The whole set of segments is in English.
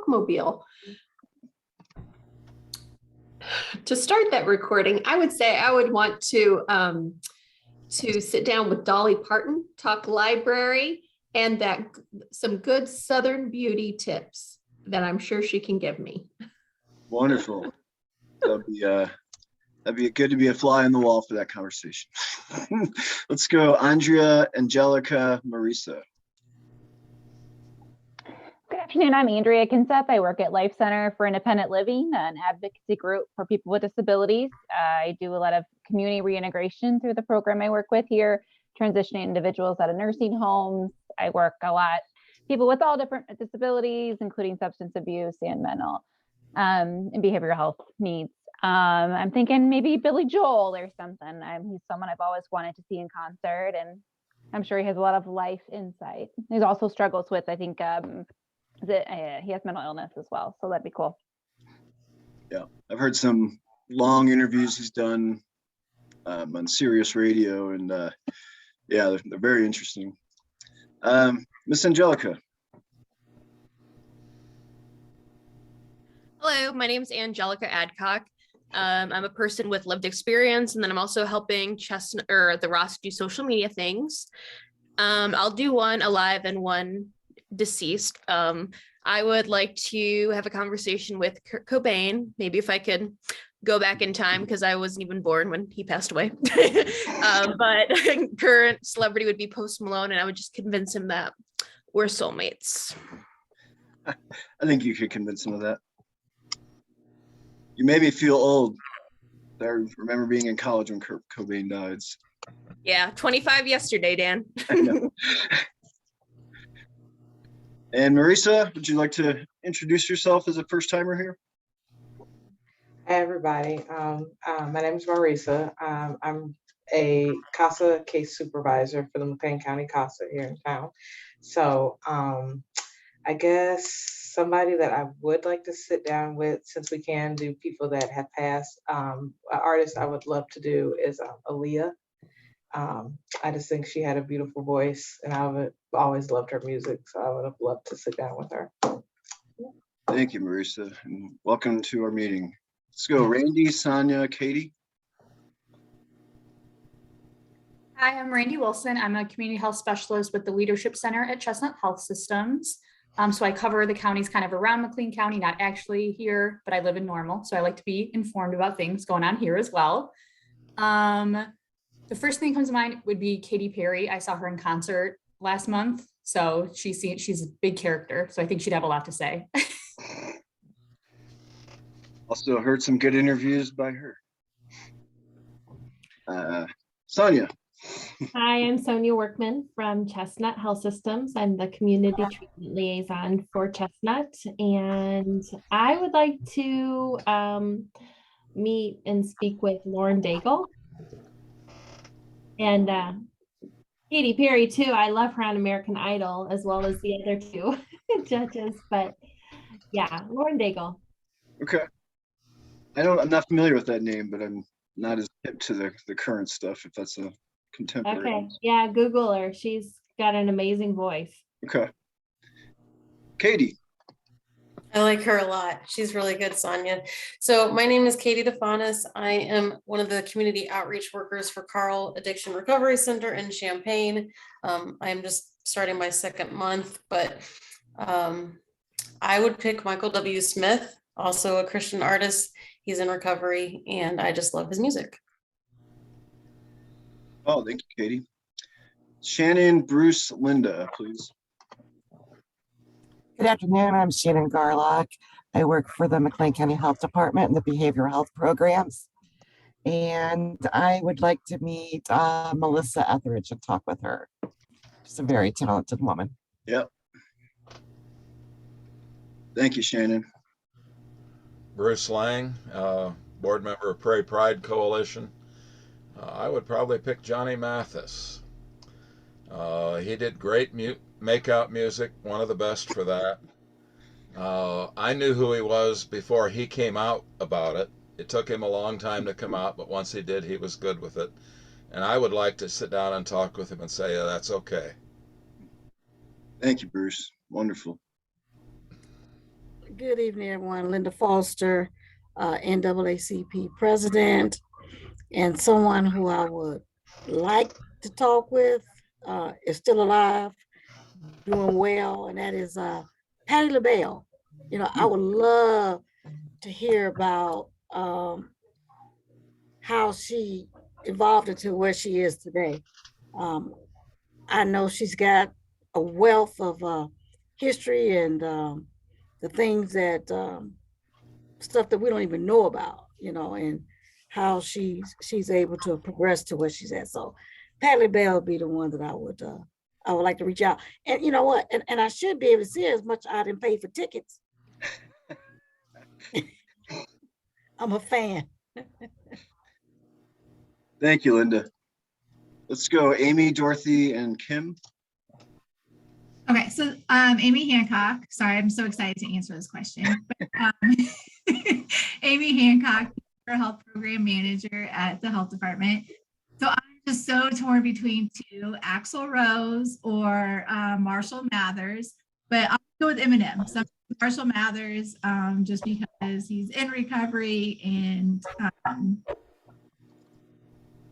bookmobile. To start that recording, I would say I would want to sit down with Dolly Parton, talk library, and some good Southern beauty tips that I'm sure she can give me. Wonderful. That'd be good to be a fly on the wall for that conversation. Let's go, Andrea, Angelica, Marisa. Good afternoon, I'm Andrea Kinseth. I work at Life Center for Independent Living, an advocacy group for people with disabilities. I do a lot of community reintegration through the program I work with here, transitioning individuals out of nursing homes. I work a lot, people with all different disabilities, including substance abuse and mental and behavioral health needs. I'm thinking maybe Billy Joel or something. He's someone I've always wanted to see in concert, and I'm sure he has a lot of life insight. He also struggles with, I think, he has mental illness as well, so that'd be cool. Yeah, I've heard some long interviews he's done on Sirius Radio, and yeah, they're very interesting. Miss Angelica. Hello, my name is Angelica Adcock. I'm a person with lived experience, and then I'm also helping the ROSC do social media things. I'll do one alive and one deceased. I would like to have a conversation with Kurt Cobain, maybe if I could go back in time, because I wasn't even born when he passed away. But current celebrity would be Post Malone, and I would just convince him that we're soulmates. I think you could convince him of that. You made me feel old. I remember being in college when Kurt Cobain died. Yeah, 25 yesterday, Dan. I know. And Marisa, would you like to introduce yourself as a first timer here? Hi, everybody. My name is Marisa. I'm a CASA case supervisor for the McLean County CASA here in town. So I guess somebody that I would like to sit down with, since we can do people that have passed, an artist I would love to do is Aaliyah. I just think she had a beautiful voice, and I would always loved her music, so I would have loved to sit down with her. Thank you, Marisa, and welcome to our meeting. Let's go, Randy, Sonia, Katie. Hi, I'm Randy Wilson. I'm a community health specialist with the Leadership Center at Chestnut Health Systems. So I cover the counties kind of around McLean County, not actually here, but I live in Normal. So I like to be informed about things going on here as well. The first thing that comes to mind would be Katy Perry. I saw her in concert last month. So she's a big character. So I think she'd have a lot to say. Also heard some good interviews by her. Sonia. Hi, I'm Sonia Workman from Chestnut Health Systems. I'm the community treatment liaison for Chestnut, and I would like to meet and speak with Lauren Daigle and Katy Perry too. I love her on American Idol, as well as the other two judges, but yeah, Lauren Daigle. Okay. I'm not familiar with that name, but I'm not as hip to the current stuff, if that's a contemporary. Okay, yeah, Google her. She's got an amazing voice. Okay. Katie. I like her a lot. She's really good, Sonia. So my name is Katie DeFanis. I am one of the community outreach workers for Carl Addiction Recovery Center in Champaign. I'm just starting my second month, but I would pick Michael W. Smith, also a Christian artist. He's in recovery, and I just love his music. Oh, thank you, Katie. Shannon, Bruce, Linda, please. Good afternoon, I'm Shannon Garlock. I work for the McLean County Health Department and the behavioral health programs. And I would like to meet Melissa Etheridge and talk with her. She's a very talented woman. Yep. Thank you, Shannon. Bruce Lang, board member of Prairie Pride Coalition. I would probably pick Johnny Mathis. He did great make-out music, one of the best for that. I knew who he was before he came out about it. It took him a long time to come out, but once he did, he was good with it. And I would like to sit down and talk with him and say, yeah, that's okay. Thank you, Bruce. Wonderful. Good evening, everyone. Linda Foster, NAACP president, and someone who I would like to talk with is still alive, doing well, and that is Patti LaBelle. You know, I would love to hear about how she evolved into where she is today. I know she's got a wealth of history and the things that stuff that we don't even know about, you know, and how she's able to progress to where she's at. So Patti LaBelle would be the one that I would like to reach out. And you know what? And I should be able to see her as much I didn't pay for tickets. I'm a fan. Thank you, Linda. Let's go Amy, Dorothy, and Kim. Okay, so Amy Hancock, sorry, I'm so excited to answer this question. But, Amy Hancock, our health program manager at the health department. So I'm just so torn between two, Axl Rose or Marshall Mathers, but I'll go with Eminem. So Marshall Mathers, just because he's in recovery and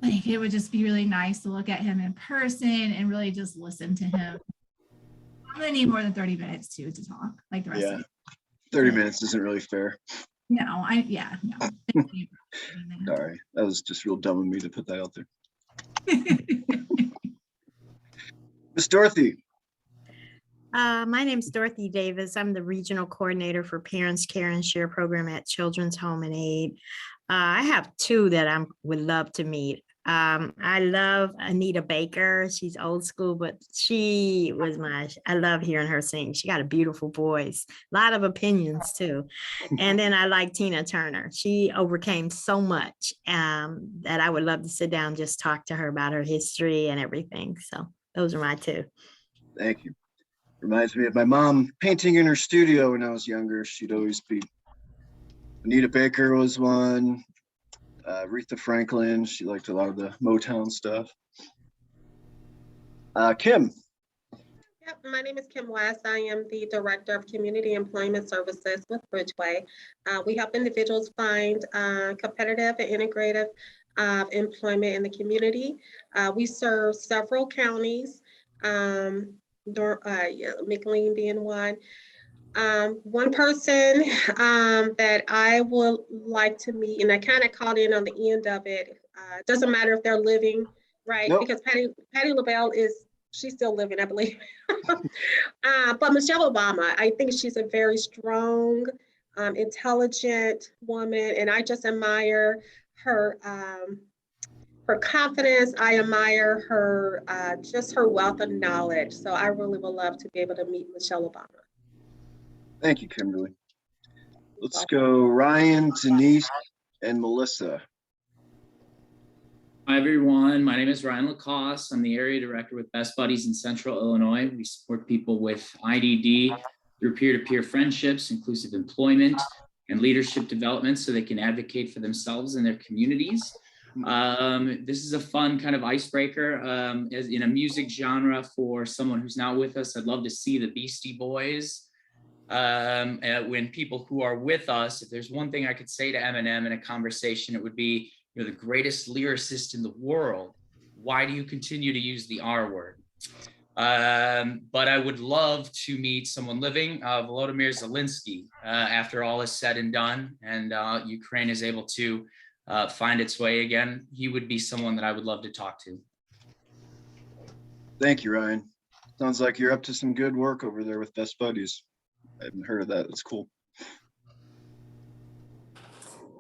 like it would just be really nice to look at him in person and really just listen to him. I'm gonna need more than 30 minutes to talk like the rest of it. 30 minutes isn't really fair. No, no. Sorry, that was just real dumb of me to put that out there. Miss Dorothy. My name is Dorothy Davis. I'm the regional coordinator for Parents Care and Share program at Children's Home and Aid. I have two that I would love to meet. I love Anita Baker. She's old school, but I love hearing her sing. She got a beautiful voice, a lot of opinions too. And then I like Tina Turner. She overcame so much that I would love to sit down and just talk to her about her history and everything. So those are my two. Thank you. Reminds me of my mom painting in her studio when I was younger. She'd always be, Anita Baker was one. Aretha Franklin, she liked a lot of the Motown stuff. Kim. Yep, my name is Kim West. I am the Director of Community Employment Services with Bridgeway. We help individuals find competitive and integrative employment in the community. We serve several counties, McLean being one. One person that I would like to meet, and I kind of caught in on the end of it, doesn't matter if they're living, right? Nope. Because Patti LaBelle she's still living, I believe. But Michelle Obama, I think she's a very strong, intelligent woman, and I just admire her confidence. I admire her, just her wealth of knowledge. So I really would love to be able to meet Michelle Obama. Thank you, Kimberly. Let's go Ryan, Denise, and Melissa. Hi, everyone. My name is Ryan Lacoste. I'm the area director with Best Buddies in Central Illinois. We support people with IDD through peer-to-peer friendships, inclusive employment, and leadership development so they can advocate for themselves and their communities. This is a fun kind of icebreaker as in a music genre for someone who's not with us. I'd love to see the Beastie Boys. When people who are with us, if there's one thing I could say to Eminem in a conversation, it would be, you're the greatest lyricist in the world. Why do you continue to use the R word? But I would love to meet someone living, Volodymyr Zelensky, after all is said and done, and Ukraine is able to find its way again. He would be someone that I would love to talk to. Thank you, Ryan. Sounds like you're up to some good work over there with Best Buddies. I haven't heard of that. That's cool.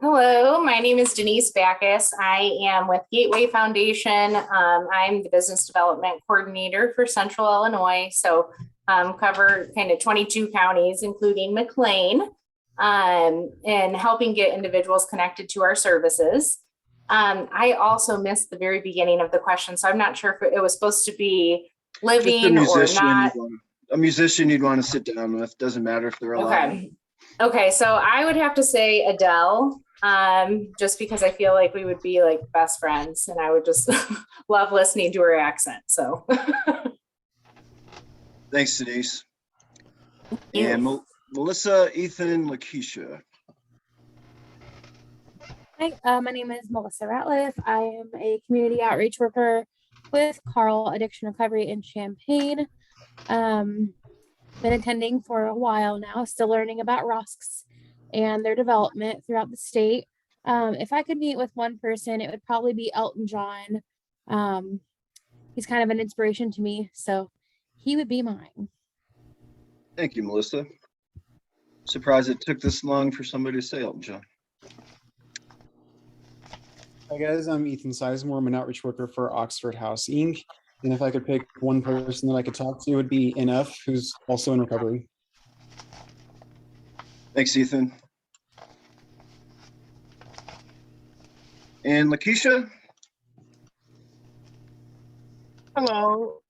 Hello, my name is Denise Backus. I am with Gateway Foundation. I'm the business development coordinator for Central Illinois. So cover kind of 22 counties, including McLean, and helping get individuals connected to our services. I also missed the very beginning of the question, so I'm not sure if it was supposed to be living or not. A musician you'd want to sit down with. Doesn't matter if they're alive. Okay, so I would have to say Adele, just because I feel like we would be like best friends and I would just love listening to her accent. So thanks, Denise. And Melissa, Ethan, Lakeisha. Hi, my name is Melissa Ratliff. I am a community outreach worker with Carl Addiction Recovery in Champaign. Been attending for a while now, still learning about ROSCs and their development throughout the state. If I could meet with one person, it would probably be Elton John. He's kind of an inspiration to me, so he would be mine. Thank you, Melissa. Surprised it took this long for somebody to say Elton John. Hi guys, I'm Ethan Sizemore. I'm an outreach worker for Oxford House Inc. And if I could pick one person that I could talk to, it would be NF, who's also in recovery. Thanks, Ethan. And Lakeisha? Hello.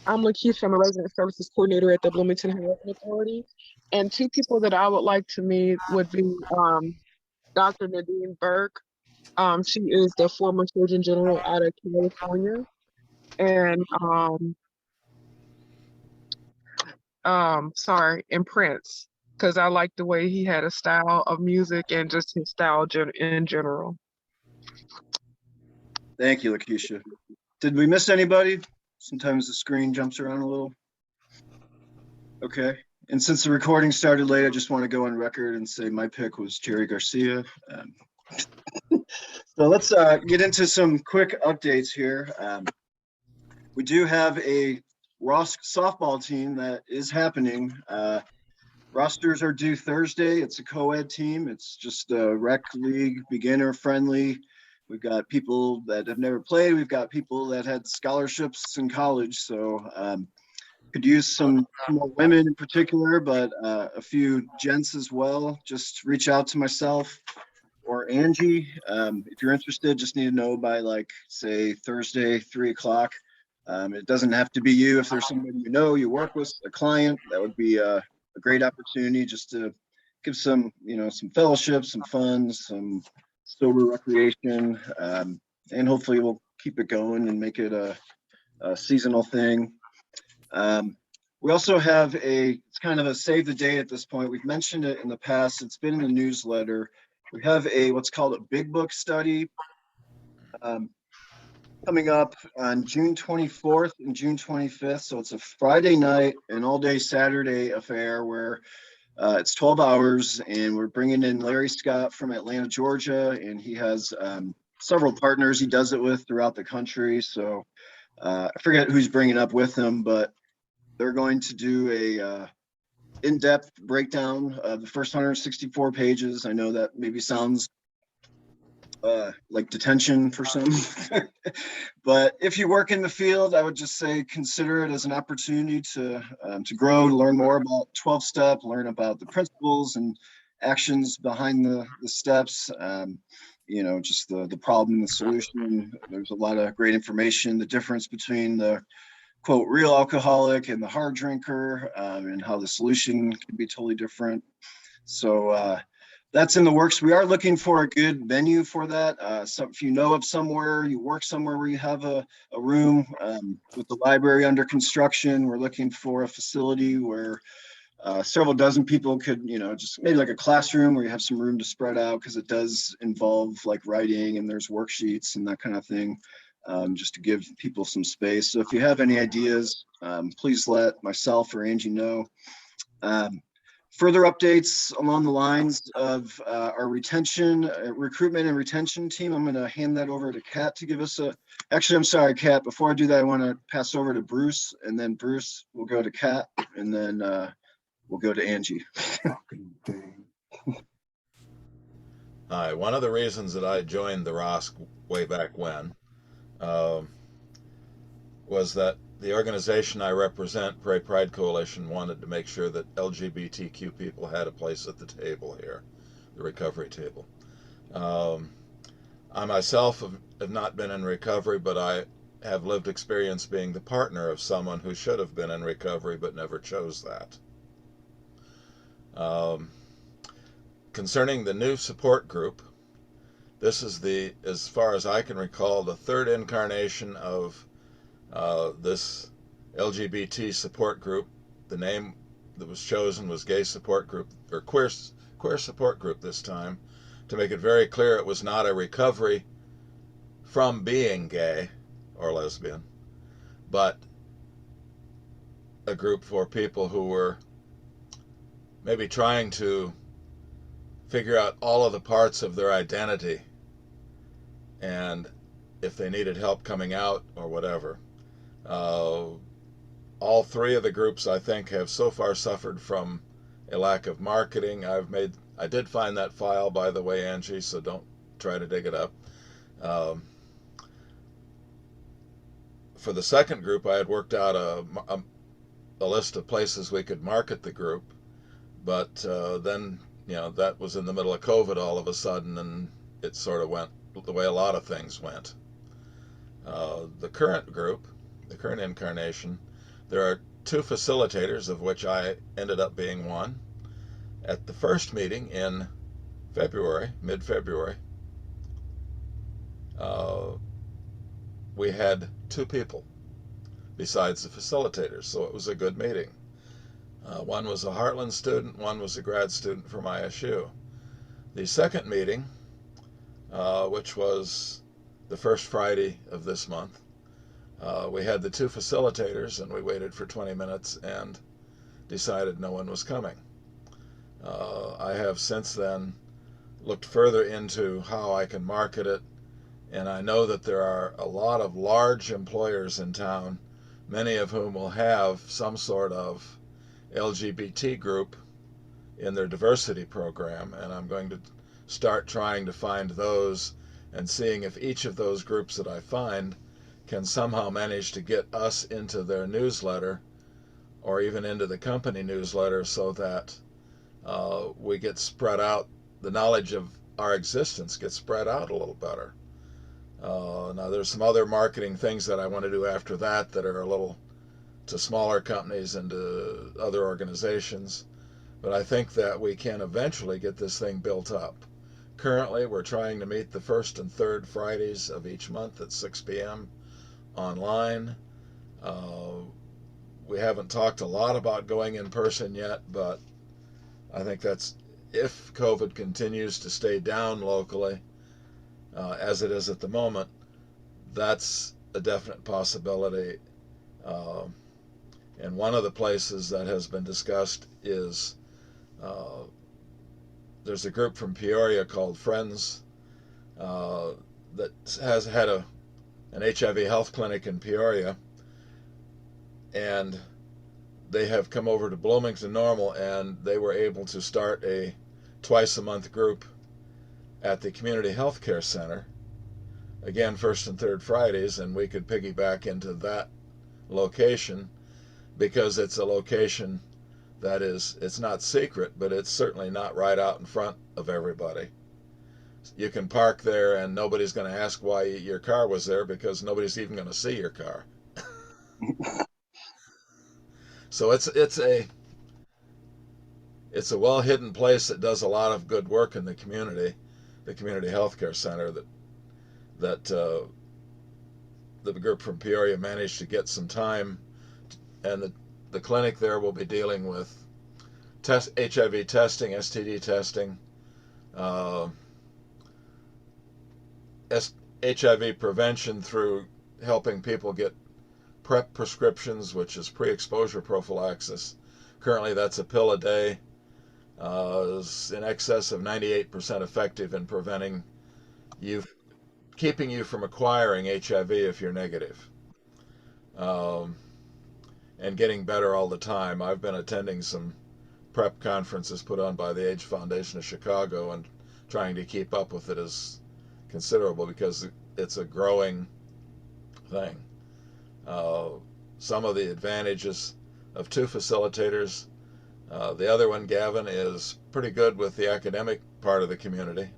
I'm Lakeisha. I'm a resident services coordinator at the Bloomington Housing Authority. And two people that I would like to meet would be Dr. Nadine Burke. She is the former Surgeon General out of California. And and Prince, because I like the way he had a style of music and just his style in general. Thank you, Lakeisha. Did we miss anybody? Sometimes the screen jumps around a little. Okay. And since the recording started late, I just want to go on record and say my pick was Jerry Garcia. So let's get into some quick updates here. We do have a ROSC softball team that is happening. Rosters are due Thursday. It's a co-ed team. It's just a rec league, beginner friendly. We've got people that have never played. We've got people that had scholarships in college. So could use some more women in particular, but a few gents as well. Just reach out to myself or Angie. If you're interested, just need to know by like, say, Thursday, 3 o'clock. It doesn't have to be you. If there's somebody you know, you work with, a client, that would be a great opportunity just to give some, some fellowship, some fun, some sober recreation, and hopefully we'll keep it going and make it a seasonal thing. We also have it's kind of a save the date at this point. We've mentioned it in the past. It's been in the newsletter. We have what's called a big book study coming up on June 24th and June 25th. So it's a Friday night and all day Saturday affair where it's 12 hours, and we're bringing in Larry Scott from Atlanta, Georgia, and he has several partners he does it with throughout the country. So I forget who's bringing up with him, but they're going to do a in-depth breakdown of the first 164 pages. I know that maybe sounds like detention for some, but if you work in the field, I would just say consider it as an opportunity to grow, to learn more about 12-step, learn about the principles and actions behind the steps. Just the problem and the solution. There's a lot of great information, the difference between the quote real alcoholic and the hard drinker, and how the solution can be totally different. So that's in the works. We are looking for a good venue for that. So if you know of somewhere, you work somewhere where you have a room, with the library under construction, we're looking for a facility where several dozen people could, just maybe like a classroom where you have some room to spread out, because it does involve like writing and there's worksheets and that kind of thing, just to give people some space. So if you have any ideas, please let myself or Angie know. Further updates along the lines of our recruitment and retention team. I'm going to hand that over to Kat to give us actually, I'm sorry, Kat, before I do that, I want to pass over to Bruce, and then Bruce will go to Kat, and then we'll go to Angie. Hi, one of the reasons that I joined the ROSC way back when was that the organization I represent, Pray Pride Coalition, wanted to make sure that LGBTQ people had a place at the table here, the recovery table. I myself have not been in recovery, but I have lived experience being the partner of someone who should have been in recovery but never chose that. Concerning the new support group, this is as far as I can recall, the third incarnation of this LGBT support group. The name that was chosen was gay support group, or queer support group this time, to make it very clear it was not a recovery from being gay or lesbian, but a group for people who were maybe trying to figure out all of the parts of their identity and if they needed help coming out or whatever. All three of the groups, I think, have so far suffered from a lack of marketing. I did find that file, by the way, Angie, so don't try to dig it up. For the second group, I had worked out a list of places we could market the group, but then, that was in the middle of COVID all of a sudden, and it sort of went the way a lot of things went. The current group, the current incarnation, there are 2 facilitators, of which I ended up being one. At the first meeting in February, mid-February, we had 2 people besides the facilitators, so it was a good meeting. One was a Heartland student, one was a grad student from ISU. The second meeting, which was the first Friday of this month, we had the 2 facilitators, and we waited for 20 minutes and decided no one was coming. I have since then looked further into how I can market it, and I know that there are a lot of large employers in town, many of whom will have some sort of LGBT group in their diversity program, and I'm going to start trying to find those and seeing if each of those groups that I find can somehow manage to get us into their newsletter or even into the company newsletter, so that we get spread out, the knowledge of our existence gets spread out a little better. Now there's some other marketing things that I want to do after that are a little to smaller companies and to other organizations, but I think that we can eventually get this thing built up. Currently, we're trying to meet the first and third Fridays of each month at 6 p.m. online. We haven't talked a lot about going in person yet, but I think that's, if COVID continues to stay down locally, as it is at the moment, that's a definite possibility. And one of the places that has been discussed is there's a group from Peoria called Friends that has had an HIV health clinic in Peoria, and they have come over to Bloomington Normal, and they were able to start a twice-a-month group at the Community Health Care Center, again, first and third Fridays, and we could piggyback into that location because it's a location that it's not secret, but it's certainly not right out in front of everybody. You can park there and nobody's going to ask why your car was there, because nobody's even going to see your car. So it's a well-hidden place that does a lot of good work in the community healthcare center that the group from Peoria managed to get some time, and the clinic there will be dealing with HIV testing, STD testing, HIV prevention through helping people get PrEP prescriptions, which is pre-exposure prophylaxis. Currently, that's a pill a day. Is in excess of 98% effective in preventing you, keeping you from acquiring HIV if you're negative, and getting better all the time. I've been attending some PrEP conferences put on by the AIDS Foundation of Chicago, and trying to keep up with it is considerable because it's a growing thing. Some of the advantages of 2 facilitators. The other one, Gavin, is pretty good with the academic part of the community,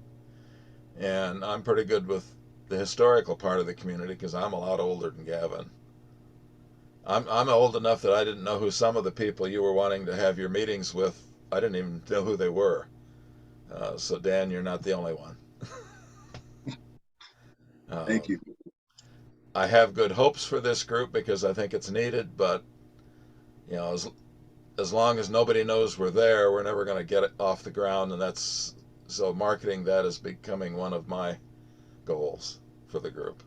and I'm pretty good with the historical part of the community because I'm a lot older than Gavin. I'm old enough that I didn't know who some of the people you were wanting to have your meetings with, I didn't even know who they were. So Dan, you're not the only one. Thank you. I have good hopes for this group because I think it's needed, but as long as nobody knows we're there, we're never going to get it off the ground. And so marketing that is becoming one of my goals for the group.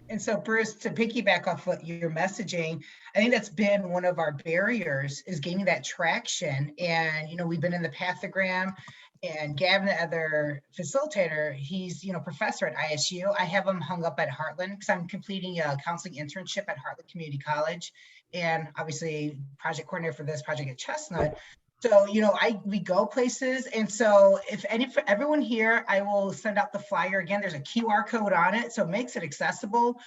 And so Bruce, to piggyback off what you're messaging, I think that's been one of our barriers, is gaining that traction. And, we've been in the pathogram, and Gavin, the other facilitator, he's, professor at ISU. I have him hung up at Heartland because I'm completing a counseling internship at Heartland Community College, and obviously project coordinator for this project at Chestnut. So, we go places. And so for everyone here, I will send out the flyer. Again, there's a QR code on it, so it makes it accessible.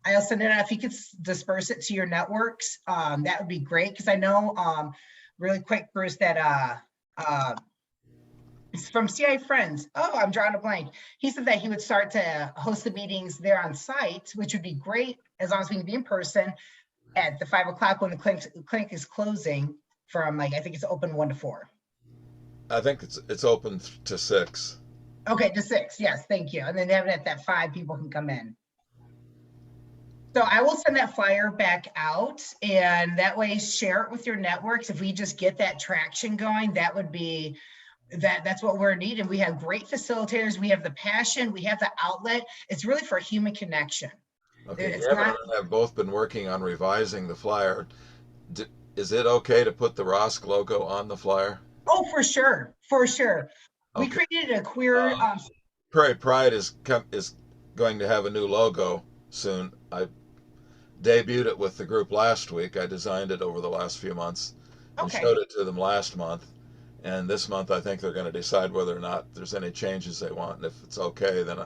I'll send it out. If you could disperse it to your networks, that would be great. Because I know, really quick, Bruce, that from CI Friends, I'm drawing a blank. He said that he would start to host the meetings there on site, which would be great as long as we can be in person at the 5 o'clock when the clinic is closing. From I think it's open 1 to 4. I think it's open to 6. Okay, to 6. Yes, thank you. And then having it at that 5, people can come in. So I will send that flyer back out, and that way share it with your networks. If we just get that traction going, that would be that's what we're needing. We have great facilitators. We have the passion. We have the outlet. It's really for human connection. Okay, Gavin and I have both been working on revising the flyer. Is it okay to put the ROSC logo on the flyer? Oh, for sure, for sure. Okay. We created a queer. Prairie Pride is going to have a new logo soon. I debuted it with the group last week. I designed it over the last few months and showed it to them last month. And this month, I think they're going to decide whether or not there's any changes they want. And if it's okay, then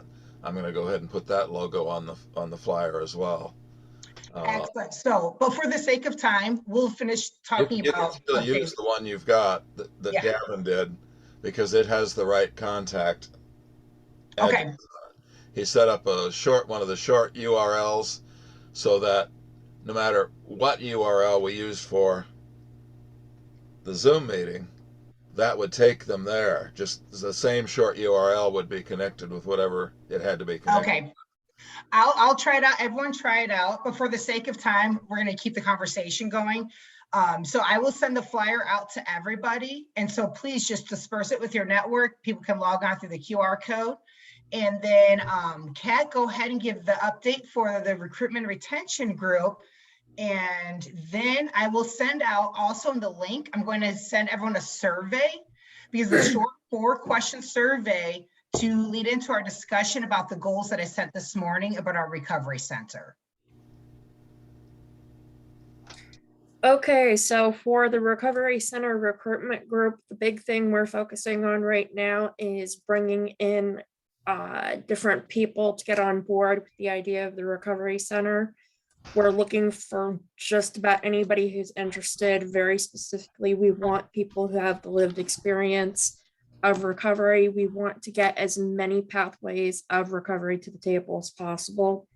I'm going to go ahead and put that logo on the flyer as well. Excellent. So, but for the sake of time, we'll finish talking you about. can still use the one you've got that Gavin did, because it has the right contact. Okay. He set up one of the short URLs so that no matter what URL we use for the Zoom meeting, that would take them there. Just the same short URL would be connected with whatever it had to be connected. Okay. I'll try it out. Everyone try it out. But for the sake of time, we're going to keep the conversation going. So I will send the flyer out to everybody. And so please just disperse it with your network. People can log on through the QR code. And then Kat, go ahead and give the update for the recruitment retention group. And then I will send out also in the link, I'm going to send everyone a survey, because the short 4-question survey to lead into our discussion about the goals that I sent this morning about our recovery center. Okay, so for the recovery center recruitment group, the big thing we're focusing on right now is bringing in different people to get on board with the idea of the recovery center. We're looking for just about anybody who's interested. Very specifically, we want people who have the lived experience of recovery. We want to get as many pathways of recovery to the table as possible.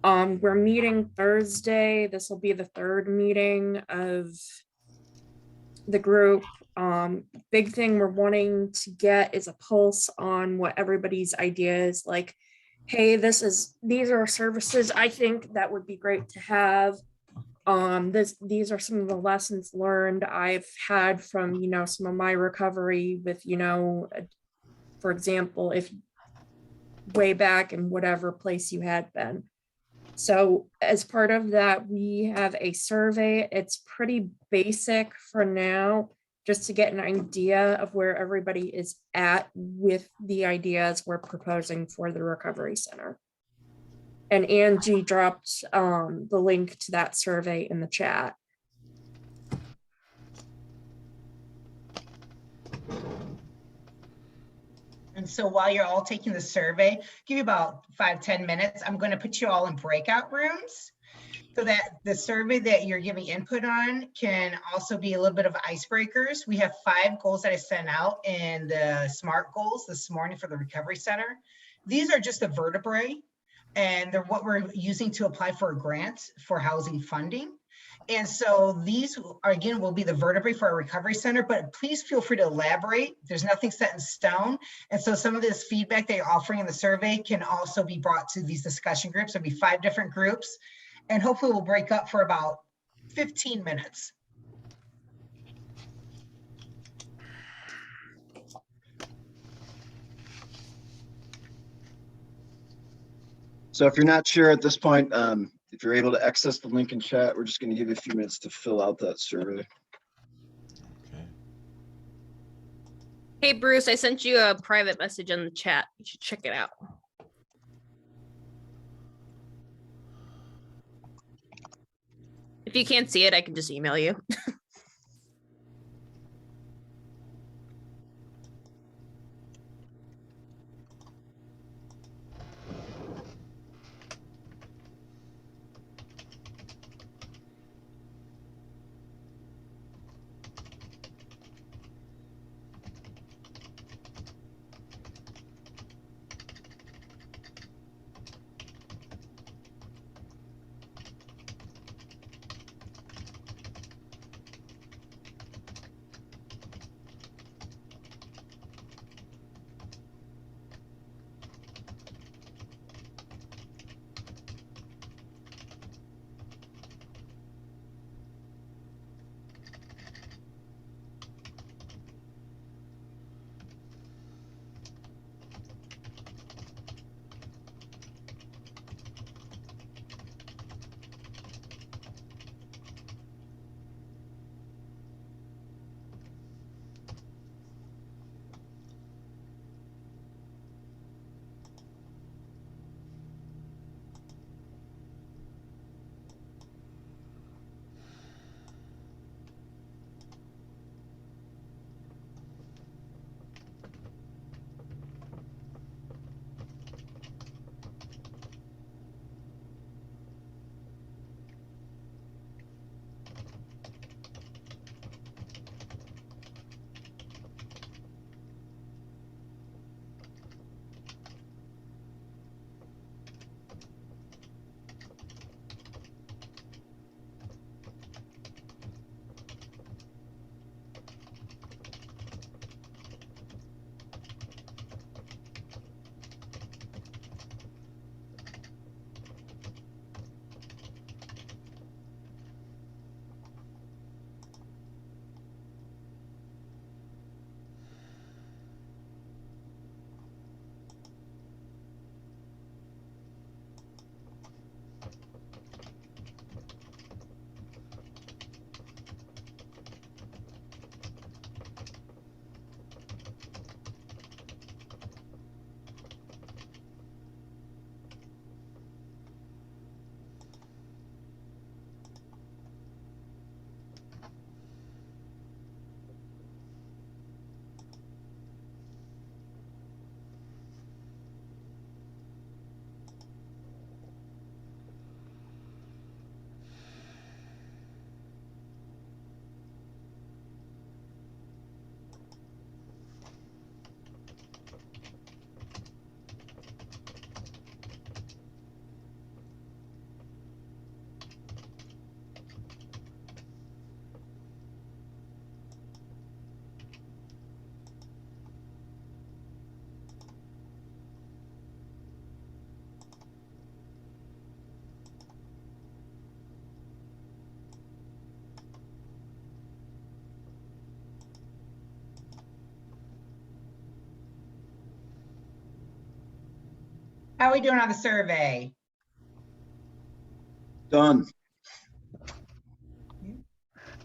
We're meeting Thursday. This will be the 3rd meeting of the group. Big thing we're wanting to get is a pulse on what everybody's idea is. Like, hey, these are services I think that would be great to have. These are some of the lessons learned I've had from, some of my recovery with, for example, if way back in whatever place you had been. So as part of that, we have a survey. It's pretty basic for now, just to get an idea of where everybody is at with the ideas we're proposing for the recovery center. And Angie dropped the link to that survey in the chat. And so while you're all taking the survey, give you about 5-10 minutes. I'm going to put you all in breakout rooms so that the survey that you're giving input on can also be a little bit of icebreakers. We have 5 goals that I sent out in the SMART goals this morning for the Recovery Center. These are just the vertebrae, and they're what we're using to apply for a grant for housing funding. And so these are, again, will be the vertebrae for our recovery center, but please feel free to elaborate. There's nothing set in stone. And so some of this feedback that you're offering in the survey can also be brought to these discussion groups. There'll be 5 different groups, and hopefully we'll break up for about 15 minutes. So if you're not sure at this point, if you're able to access the link in chat, we're just going to give you a few minutes to fill out that survey. Hey, Bruce, I sent you a private message in the chat. You should check it out. If you can't see it, I can just email you. How are we doing on the survey? Done.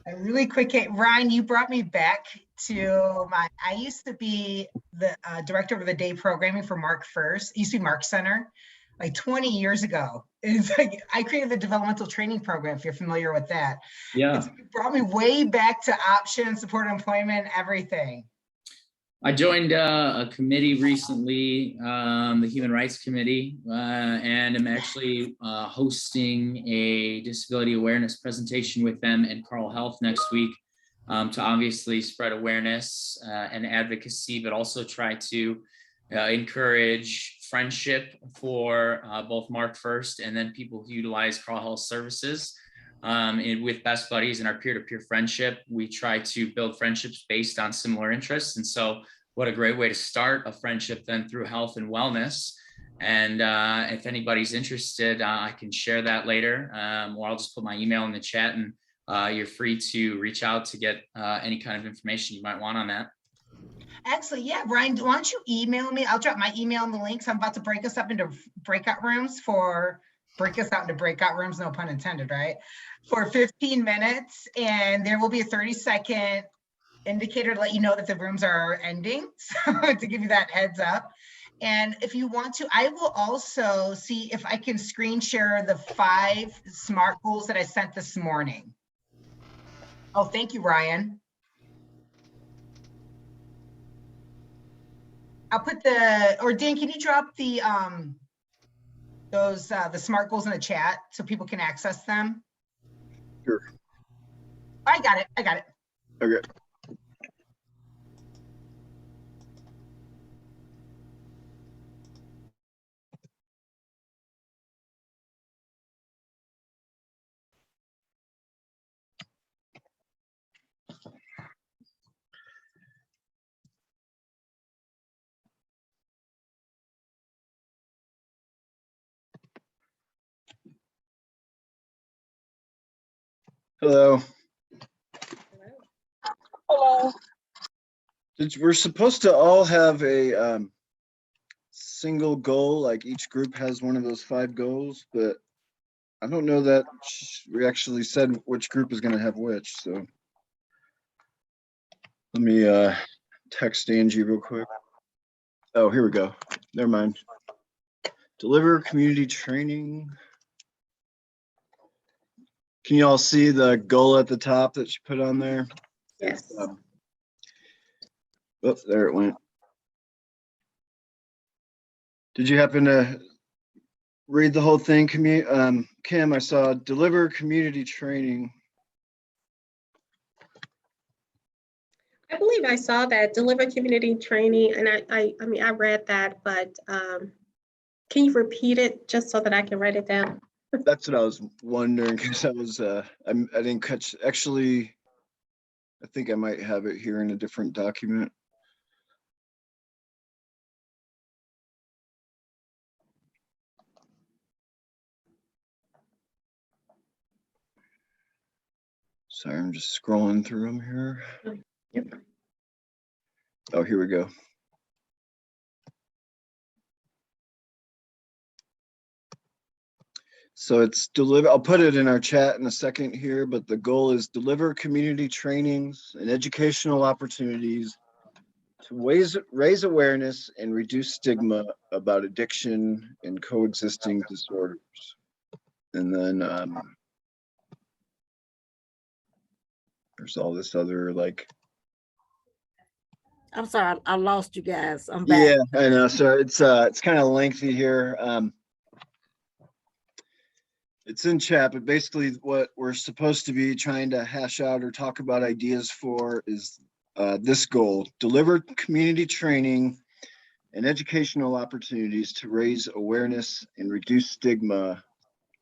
A really quick, Ryan, you brought me back to I used to be the director of the day programming for Mark First. It used to be Mark Center, like 20 years ago. It's like I created the developmental training program, if you're familiar with that. Yeah. It brought me way back to options, supported employment, everything. I joined a committee recently, the Human Rights Committee, and I'm actually hosting a disability awareness presentation with them and Carl Health next week to obviously spread awareness and advocacy, but also try to encourage friendship for both Mark First and then people who utilize Carl Health services. And with Best Buddies and our peer-to-peer friendship, we try to build friendships based on similar interests. And so what a great way to start a friendship then through health and wellness. And if anybody's interested, I can share that later, or I'll just put my email in the chat, and you're free to reach out to get any kind of information you might want on that. Excellent. Yeah, Brian, why don't you email me? I'll drop my email in the links. I'm about to break us out into breakout rooms, no pun intended, right? For 15 minutes, and there will be a 30-second indicator to let you know that the rooms are ending, so to give you that heads up. And if you want to, I will also see if I can screen share the 5 SMART goals that I sent this morning. Oh, thank you, Ryan. I'll put or Dan, can you drop the the SMART goals in the chat so people can access them? Sure. I got it. Okay. Hello. Hello. We're supposed to all have a single goal, like each group has one of those 5 goals, but I don't know that we actually said which group is going to have which. So let me text Angie real quick. Oh, here we go. Never mind. Deliver community training. Can you all see the goal at the top that she put on there? Yes. Oops, there it went. Did you happen to read the whole thing, Kim? I saw deliver community training. I believe I saw that, deliver community training, and I mean, I read that, but can you repeat it just so that I can write it down? That's what I was wondering, because I was I didn't catch. Actually, I think I might have it here in a different document. Sorry, I'm just scrolling through them here. Oh, here we go. So it's deliver. I'll put it in our chat in a second here, but the goal is deliver community trainings and educational opportunities to raise awareness and reduce stigma about addiction and coexisting disorders. And then there's all this other like. I'm sorry, I lost you guys. I'm back. Yeah, I know. So it's kind of lengthy here. It's in chat, but basically what we're supposed to be trying to hash out or talk about ideas for is this goal: deliver community training and educational opportunities to raise awareness and reduce stigma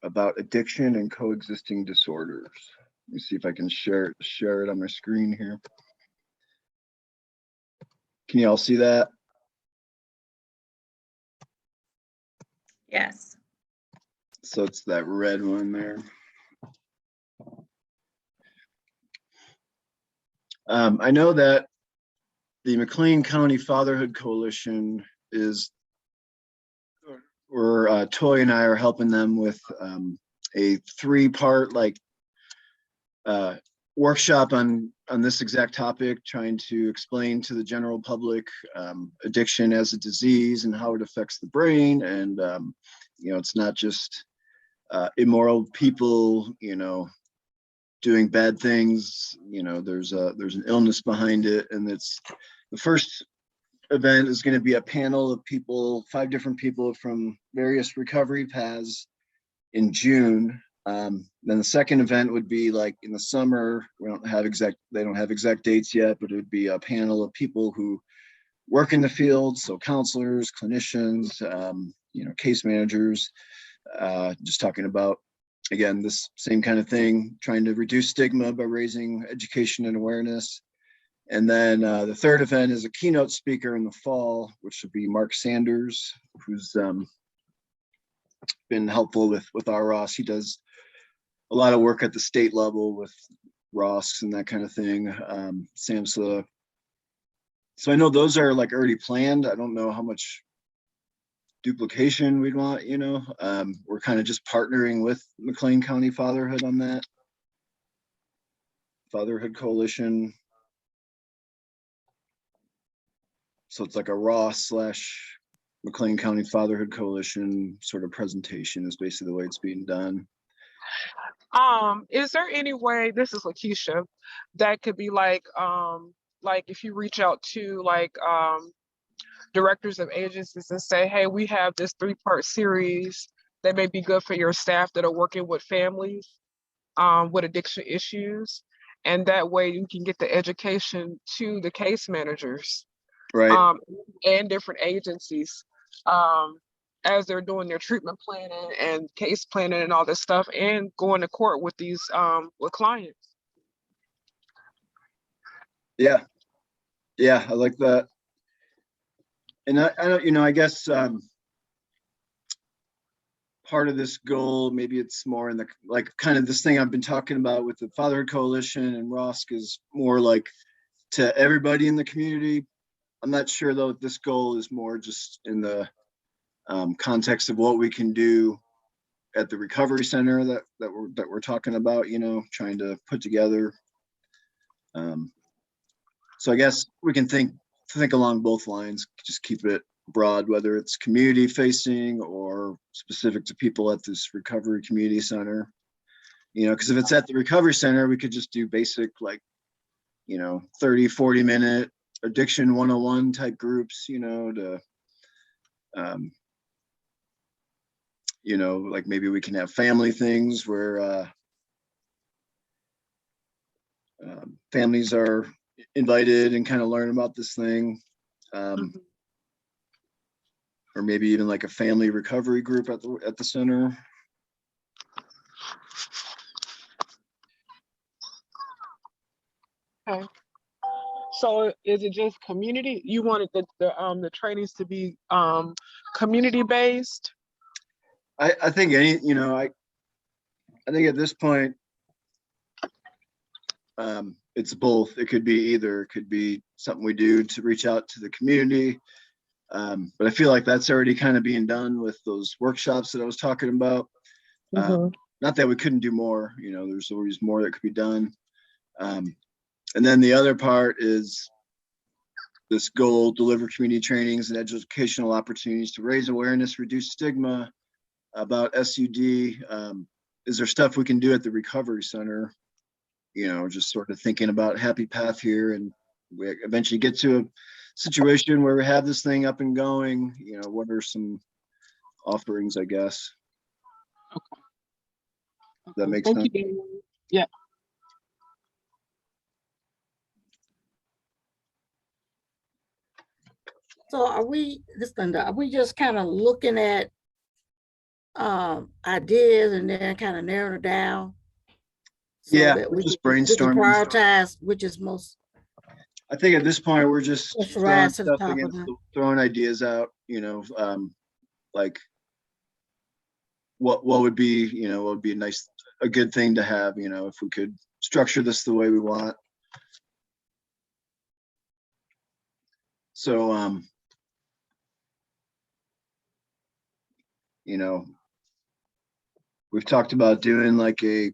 about addiction and coexisting disorders. Let me see if I can share it on my screen here. Can you all see that? Yes. So it's that red one there. I know that the McLean County Fatherhood Coalition Toy and I are helping them with a 3-part workshop on this exact topic, trying to explain to the general public addiction as a disease and how it affects the brain. And it's not just immoral people, doing bad things. There's an illness behind it, and it's the first event is going to be a panel of people, 5 different people from various recovery paths in June. Then the second event would be like in the summer. They don't have exact dates yet, but it would be a panel of people who work in the field, so counselors, clinicians, case managers, just talking about, again, this same kind of thing, trying to reduce stigma by raising education and awareness. And then the third event is a keynote speaker in the fall, which would be Mark Sanders, who's been helpful with our ROSC. He does a lot of work at the state level with ROSCs and that kind of thing. SAMHSA So I know those are like already planned. I don't know how much duplication we'd want, you know. We're kind of just partnering with McLean County Fatherhood on that. Fatherhood Coalition. So it's like a ROSC / McLean County Fatherhood Coalition sort of presentation is basically the way it's being done. Is there any way, this is Lakeisha, that could be like if you reach out to directors of agencies and say, hey, we have this 3-part series that may be good for your staff that are working with families with addiction issues. And that way you can get the education to the case managers, right, and different agencies as they're doing their treatment planning and case planning and all this stuff, and going to court with these with clients. Yeah, I like that. And I don't, you know, I guess part of this goal, maybe it's more in the like kind of this thing I've been talking about with the Fatherhood Coalition and ROSC is more like to everybody in the community. I'm not sure though, this goal is more just in the context of what we can do at the recovery center that we're talking about, you know, trying to put together. So I guess we can think along both lines, just keep it broad, whether it's community facing or specific to people at this recovery community center, you know, because if it's at the recovery center, we could just do basic, like, you know, 30-40 minute addiction 101 type groups, you know, to you know, like maybe we can have family things where families are invited and kind of learn about this thing. Or maybe even like a family recovery group at the center. Okay. So is it just community? You wanted the trainings to be community based? I think you know, I think at this point, it's both. It could be either. It could be something we do to reach out to the community. But I feel like that's already kind of being done with those workshops that I was talking about. Not that we couldn't do more, you know, there's always more that could be done. And then the other part is this goal, deliver community trainings and educational opportunities to raise awareness, reduce stigma about SUD. Is there stuff we can do at the recovery center? You know, just sort of thinking about happy path here, and we eventually get to a situation where we have this thing up and going, you know, what are some offerings, I guess. Okay. That makes sense. Yeah. So are we, Linda, are we just kind of looking at ideas and then kind of narrowing it down? So Yeah, that we're just we can brainstorming. prioritize which is most. I think at this point we're just throwing stuff against, throwing ideas out, you know, like what would be, you know, what would be a good thing to have, you know, if we could structure this the way we want. So, you know, we've talked about doing like a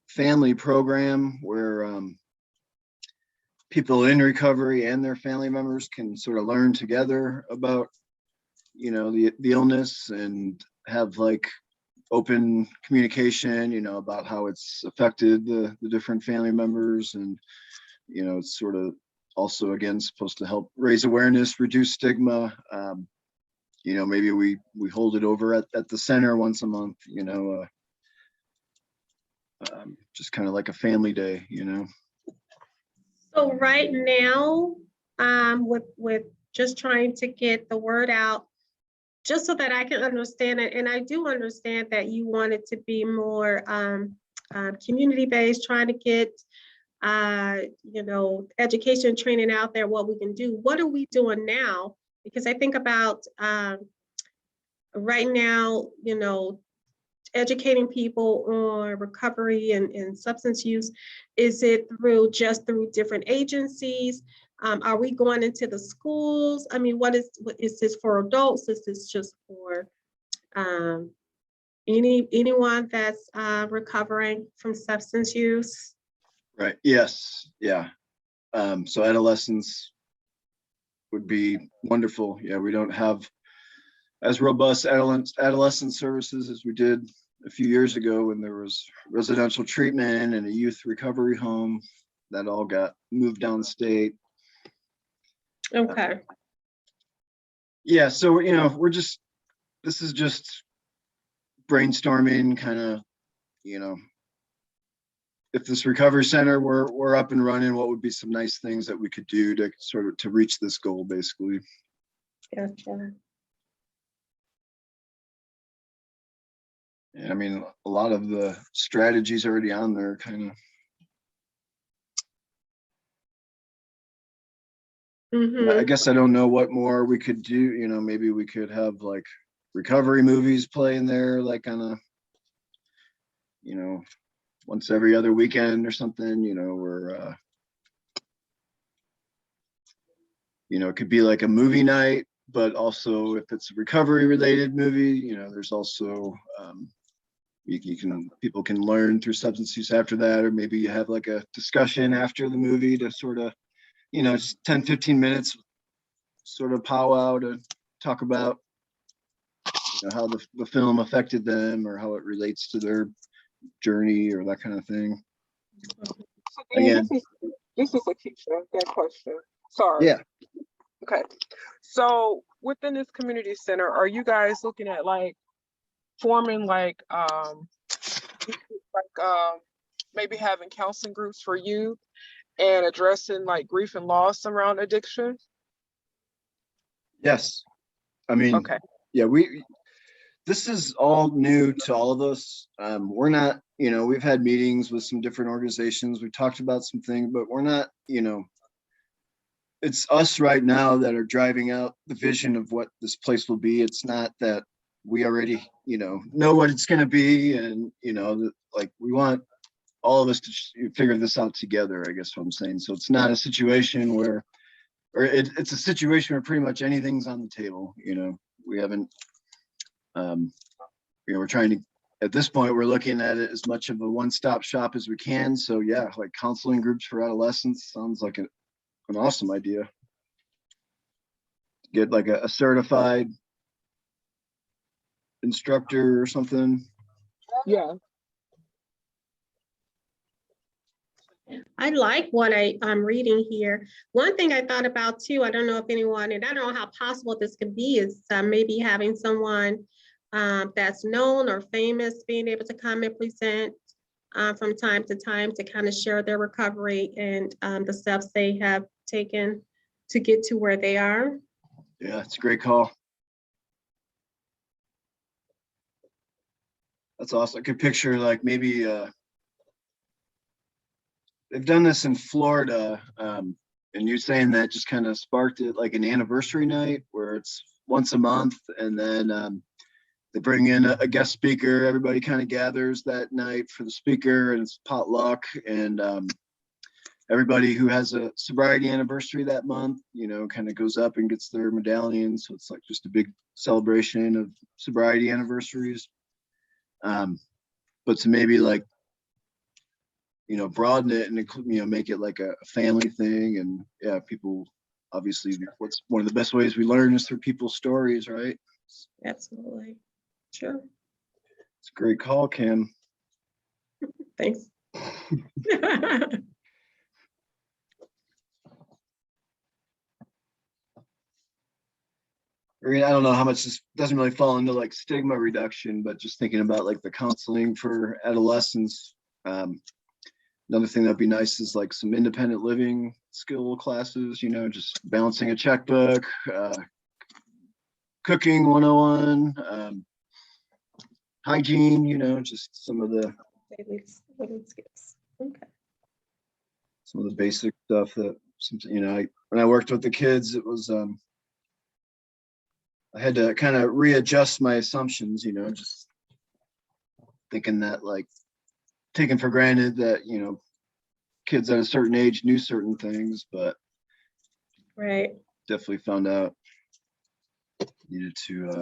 family program where people in recovery and their family members can sort of learn together about, you know, the illness and have like open communication, you know, about how it's affected the different family members. And, you know, it's sort of also, again, supposed to help raise awareness, reduce stigma. You know, maybe we hold it over at the center once a month, you know, just kind of like a family day, you know. So right now, with just trying to get the word out, just so that I can understand it, and I do understand that you want it to be more community-based, trying to get you know, education training out there, what we can do. What are we doing now? Because I think about right now, you know, educating people on recovery and substance use? Is it through different agencies? Are we going into the schools? I mean, what is this for adults? Is this just for anyone that's recovering from substance use? Right. Yes. Yeah. So adolescents would be wonderful. Yeah, we don't have as robust adolescent services as we did a few years ago when there was residential treatment and a youth recovery home. That all got moved downstate. Okay. Yeah, so this is just brainstorming, kind of, if this recovery center were up and running, what would be some nice things that we could do to sort of to reach this goal, basically. Gotcha. And I mean, a lot of the strategies already on there, kind of. I guess I don't know what more we could do. Maybe we could have like recovery movies play in there, like on a, once every other weekend or something, or it could be like a movie night, but also if it's a recovery related movie, there's also people can learn through substance use after that, or maybe you have like a discussion after the movie to sort of, just 10-15 minutes sort of powwow to talk about how the film affected them or how it relates to their journey or that kind of thing. Again, this is Akeisha, that question. Sorry. Yeah. Okay. So within this community center, are you guys looking at like forming like maybe having counseling groups for youth and addressing like grief and loss around addiction? Yes. I mean, okay. Yeah, this is all new to all of us. We're not, we've had meetings with some different organizations. We talked about some things, but we're not, it's us right now that are driving out the vision of what this place will be. It's not that we already, know what it's going to be. And, like we want all of us to figure this out together, I guess what I'm saying. So it's not a situation where, it's a situation where pretty much anything's on the table. We haven't, we're trying to, at this point, we're looking at it as much of a one-stop shop as we can. So yeah, like counseling groups for adolescents sounds like an awesome idea. Get like a certified instructor or something. Yeah. I like what I'm reading here. One thing I thought about too, I don't know if anyone, and I don't know how possible this could be, is maybe having someone that's known or famous being able to come and present from time to time to kind of share their recovery and the steps they have taken to get to where they are. Yeah, it's a great call. That's awesome. I could picture like maybe they've done this in Florida, and you saying that just kind of sparked it, like an anniversary night where it's once a month, and then they bring in a guest speaker. Everybody kind of gathers that night for the speaker, and it's potluck, and everybody who has a sobriety anniversary that month, kind of goes up and gets their medallion. So it's like just a big celebration of sobriety anniversaries. But to maybe like, broaden it and make it like a family thing. And yeah, people, obviously, what's one of the best ways we learn is through people's stories, right? Absolutely. Sure. It's a great call, Kim. Thanks. I mean, I don't know how much this doesn't really fall into like stigma reduction, but just thinking about like the counseling for adolescents. Another thing that'd be nice is like some independent living skill classes, just balancing a checkbook, cooking 101, hygiene, just some of the some of the basic stuff that, when I worked with the kids, it was, I had to kind of readjust my assumptions, just thinking that like taken for granted that, you know, kids at a certain age knew certain things, but Right. definitely found out needed to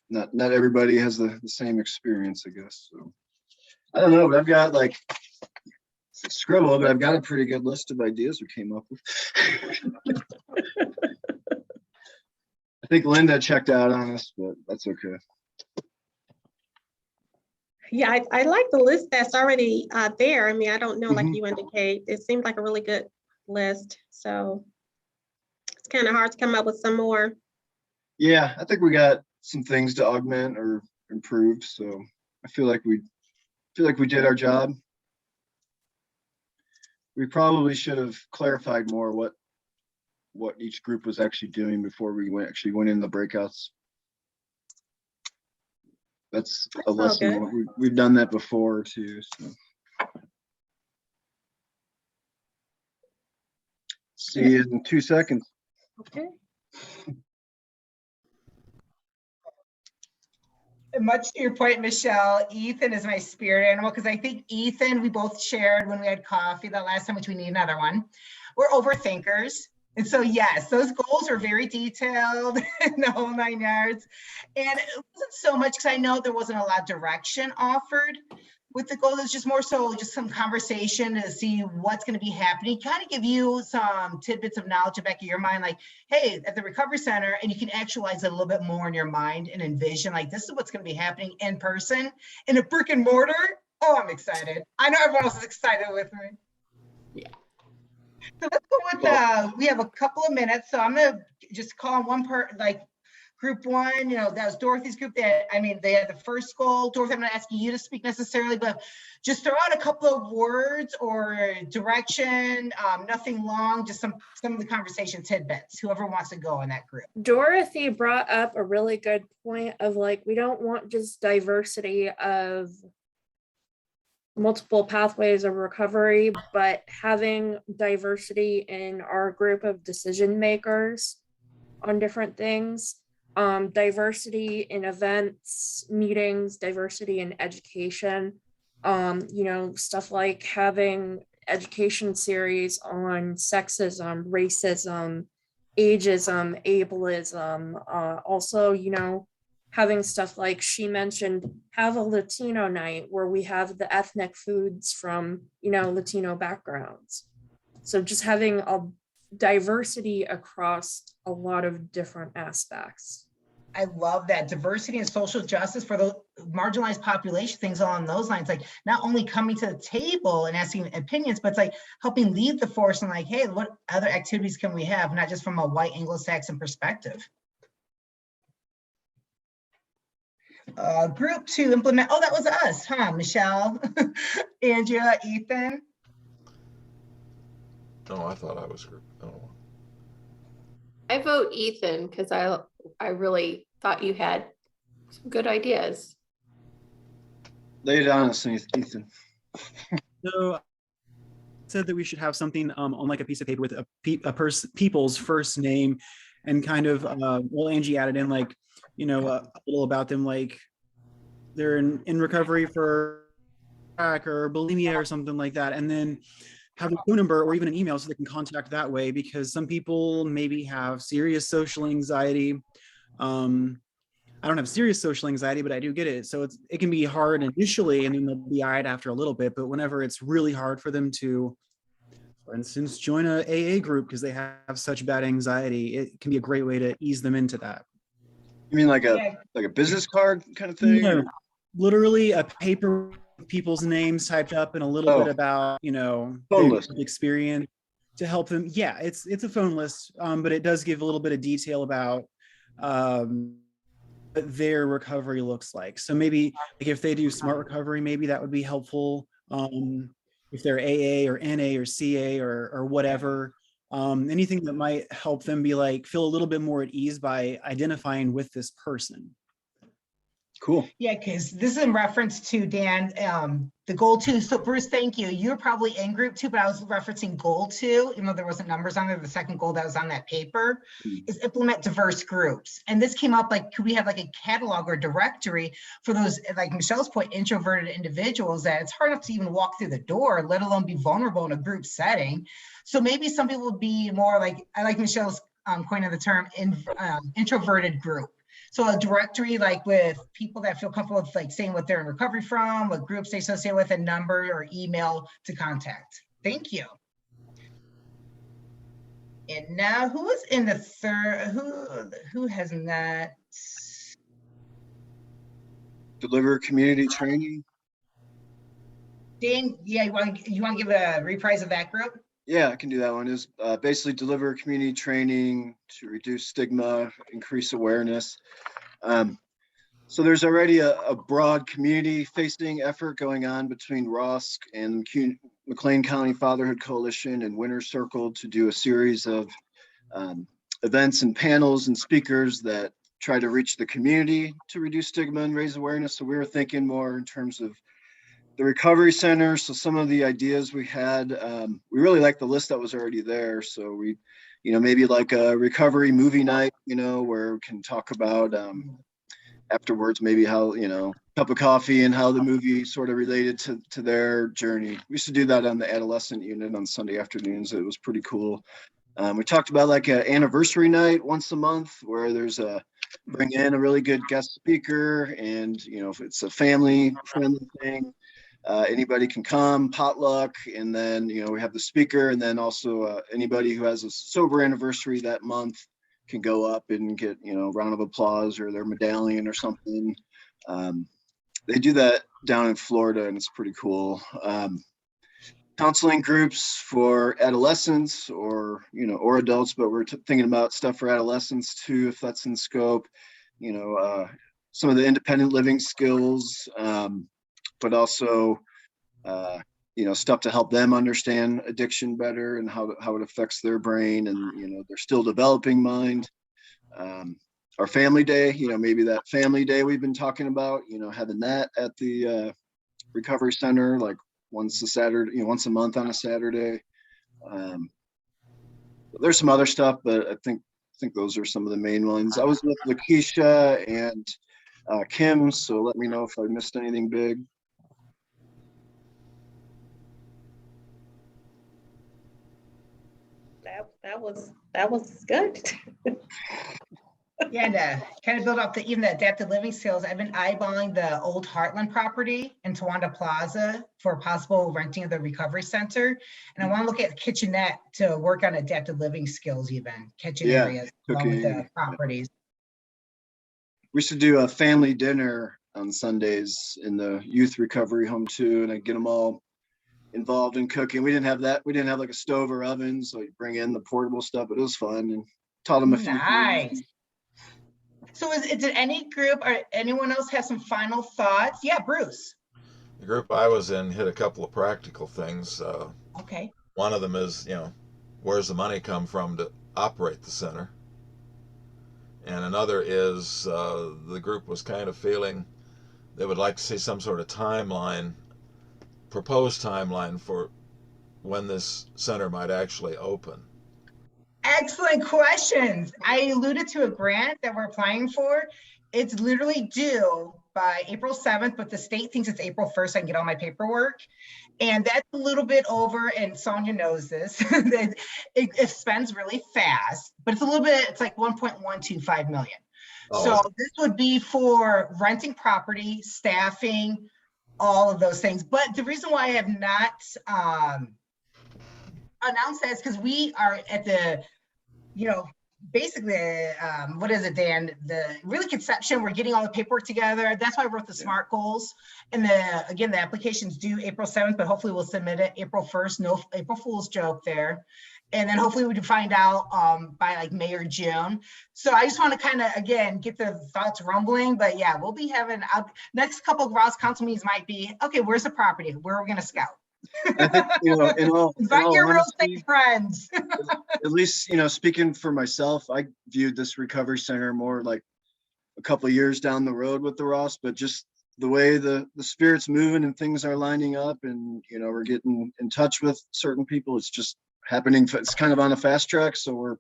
not everybody has the same experience, I guess. So I don't know, but I've got like it's a scribble, but I've got a pretty good list of ideas we came up with. I think Linda checked out on us, but that's okay. Yeah, I like the list that's already there. I mean, I don't know, like you indicate, it seemed like a really good list. So it's kind of hard to come up with some more. Yeah, I think we got some things to augment or improve. So I feel like we did our job. We probably should have clarified more what each group was actually doing before we actually went in the breakouts. That's a lesson. We've done that before too. So. See you in 2 seconds. Okay. Much to your point, Michelle, Ethan is my spirit animal because I think Ethan, we both shared when we had coffee the last time, which we need another one. We're overthinkers. And so, yes, those goals are very detailed in the whole 9 yards. And it wasn't so much because I know there wasn't a lot of direction offered with the goal. It's just more so just some conversation to see what's going to be happening, kind of give you some tidbits of knowledge in the back of your mind, like, hey, at the recovery center, and you can actualize it a little bit more in your mind and envision, like, this is what's going to be happening in person in a brick and mortar. Oh, I'm excited. I know everyone else is excited with me. Yeah. So let's go with, we have a couple of minutes. So I'm going to just call one group one, you know, that was Dorothy's group. They had the first goal. Dorothy, I'm not asking you to speak necessarily, but just throw out a couple of words or direction, nothing long, just some of the conversation tidbits, whoever wants to go in that group. Dorothy brought up a really good point of like, we don't want just diversity of multiple pathways of recovery, but having diversity in our group of decision makers on different things, diversity in events, meetings, diversity in education, stuff like having education series on sexism, racism, ageism, ableism, also, having stuff like she mentioned, have a Latino night where we have the ethnic foods from, Latino backgrounds. So just having a diversity across a lot of different aspects. I love that diversity and social justice for the marginalized population, things along those lines, like not only coming to the table and asking opinions, but it's like helping lead the force and like, hey, what other activities can we have, not just from a white Anglo-Saxon perspective. Group 2 implement, oh, that was us, huh? Michelle, Andrea, Ethan. Oh, I thought I was group. Oh. I vote Ethan because I really thought you had some good ideas. Lay it on us, Ethan. So said that we should have something on like a piece of paper with people's first name and kind of, well, Angie added in like, a little about them, like they're in recovery for crack or bulimia or something like that. And then have a phone number or even an email so they can contact that way, because some people maybe have serious social anxiety. I don't have serious social anxiety, but I do get it. So it can be hard initially, and then they'll be eyed after a little bit. But whenever it's really hard for them to, for instance, join a AA group because they have such bad anxiety, it can be a great way to ease them into that. You mean like a business card kind of thing? No, literally a paper with people's names typed up and a little bit about, their experience to help them. Yeah, it's a phone list, but it does give a little bit of detail about what their recovery looks like. So maybe like if they do smart recovery, maybe that would be helpful. If they're AA or NA or CA or whatever. Anything that might help them feel a little bit more at ease by identifying with this person. Cool. Yeah, because this is in reference to Dan, the goal 2. So Bruce, thank you. You're probably in group 2, but I was referencing goal 2, even though there wasn't numbers on there. The second goal that was on that paper is implement diverse groups. And this came up like, could we have like a catalog or directory for those, like Michelle's point, introverted individuals that it's hard enough to even walk through the door, let alone be vulnerable in a group setting. So maybe some people would be more like, I like Michelle's coin of the term, introverted group. So a directory like with people that feel comfortable with like saying what they're in recovery from, what groups they associate with, a number or email to contact. Thank you. And now who is in the third, who has not? Deliver community training. Dan, yeah, you want to give a reprise of that group? Yeah, I can do that one. Is basically deliver community training to reduce stigma, increase awareness. So there's already a broad community-facing effort going on between ROSC and McLean County Fatherhood Coalition and Winner's Circle to do a series of events and panels and speakers that try to reach the community to reduce stigma and raise awareness. So we were thinking more in terms of the recovery center. So some of the ideas we had, we really liked the list that was already there. So we, maybe like a recovery movie night, where we can talk about afterwards, maybe how, cup of coffee and how the movie sort of related to their journey. We used to do that on the adolescent unit on Sunday afternoons. It was pretty cool. We talked about like an anniversary night once a month where there's bring in a really good guest speaker, and if it's a family friendly thing, anybody can come, potluck, and then we have the speaker, and then also anybody who has a sober anniversary that month can go up and get round of applause or their medallion or something. They do that down in Florida, and it's pretty cool. Counseling groups for adolescents or adults, but we're thinking about stuff for adolescents too, if that's in scope. Some of the independent living skills, but also stuff to help them understand addiction better and how it affects their brain and their still developing mind. Our family day, maybe that family day we've been talking about, having that at the recovery center, like once a month on a Saturday. There's some other stuff, but I think those are some of the main ones. I was with Lakeisha and Kim, so let me know if I missed anything big. That was good. Yeah, and kind of build up even the adaptive living skills. I've been eyeballing the old Heartland property in Towanda Plaza for possible renting of the recovery center. And I want to look at kitchenette to work on adaptive living skills, even kitchen areas along with the properties. We should do a family dinner on Sundays in the youth recovery home too, and I get them all involved in cooking. We didn't have that. We didn't have like a stove or oven, so you bring in the portable stuff, but it was fun and taught them a few things. So is it any group or anyone else have some final thoughts? Yeah, Bruce. The group I was in hit a couple of practical things. Okay. One of them is, where's the money come from to operate the center? And another is the group was kind of feeling they would like to see some sort of timeline, proposed timeline for when this center might actually open. Excellent questions. I alluded to a grant that we're applying for. It's literally due by April 7th, but the state thinks it's April 1st. So I can get all my paperwork. And that's a little bit over, and Sonia knows this, that it spends really fast, but it's like 1.125 million. Oh. So this would be for renting property, staffing, all of those things. But the reason why I have not announced that is because we are at the, basically, what is it, Dan? The really conception, we're getting all the paperwork together. That's why I wrote the SMART goals. And the application's due April 7th, but hopefully we'll submit it April 1st. No April Fool's joke there. And then hopefully we can find out by like May or June. So I just want to kind of, again, get the thoughts rumbling. But yeah, we'll be having, next couple of ROSC council meetings might be, okay, where's the property? Where are we going to scout? I think, invite your real estate friends. At least, speaking for myself, I viewed this recovery center more like a couple of years down the road with the ROSC, but just the way the spirit's moving and things are lining up, and we're getting in touch with certain people. It's just happening. It's kind of on a fast track, so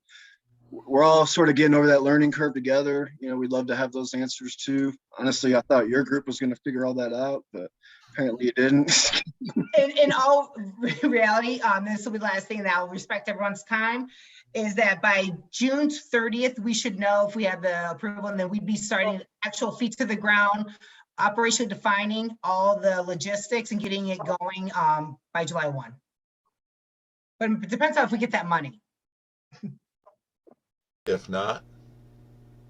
we're all sort of getting over that learning curve together. We'd love to have those answers too. Honestly, I thought your group was going to figure all that out, but apparently you didn't. In all reality, this will be the last thing, and I'll respect everyone's time, is that by June 30th, we should know if we have the approval, and then we'd be starting actual feet to the ground, operationally defining all the logistics and getting it going by July 1. But it depends on if we get that money. If not,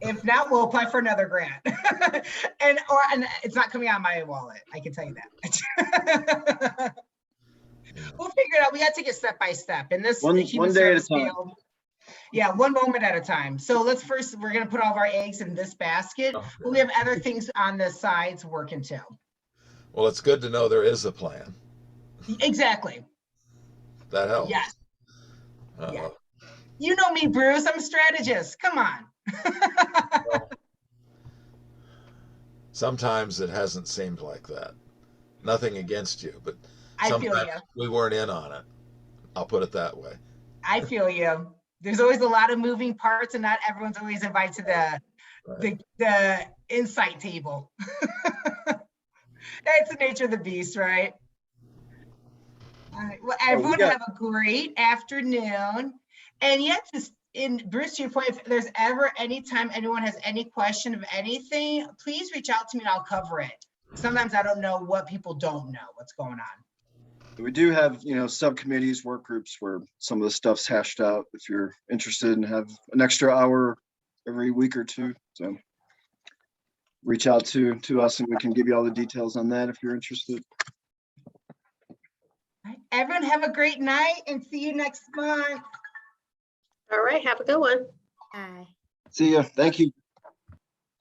we'll apply for another grant. and it's not coming out of my wallet, I can tell you that. We'll figure it out. We got to take it step by step. And this one day at a time. Yeah, one moment at a time. So we're going to put all of our eggs in this basket. But we have other things on the sides working too. Well, it's good to know there is a plan. Exactly. That helps. Yes. Yeah. You know me, Bruce. I'm a strategist. Come on. Well, sometimes it hasn't seemed like that. Nothing against you, but sometimes we weren't in on it. I'll put it that way. I feel you. There's always a lot of moving parts, and not everyone's always invited to the insight table. That's the nature of the beast, right? All right. Well, everyone have a great afternoon. And yet, just in Bruce, to your point, if there's ever any time anyone has any question of anything, please reach out to me and I'll cover it. Sometimes I don't know what people don't know what's going on. We do have, subcommittees, work groups where some of the stuff's hashed out if you're interested and have an extra hour every week or two. So reach out to us and we can give you all the details on that if you're interested. All right. Everyone have a great night and see you next month. All right. Have a good one. Bye. See ya. Thank you.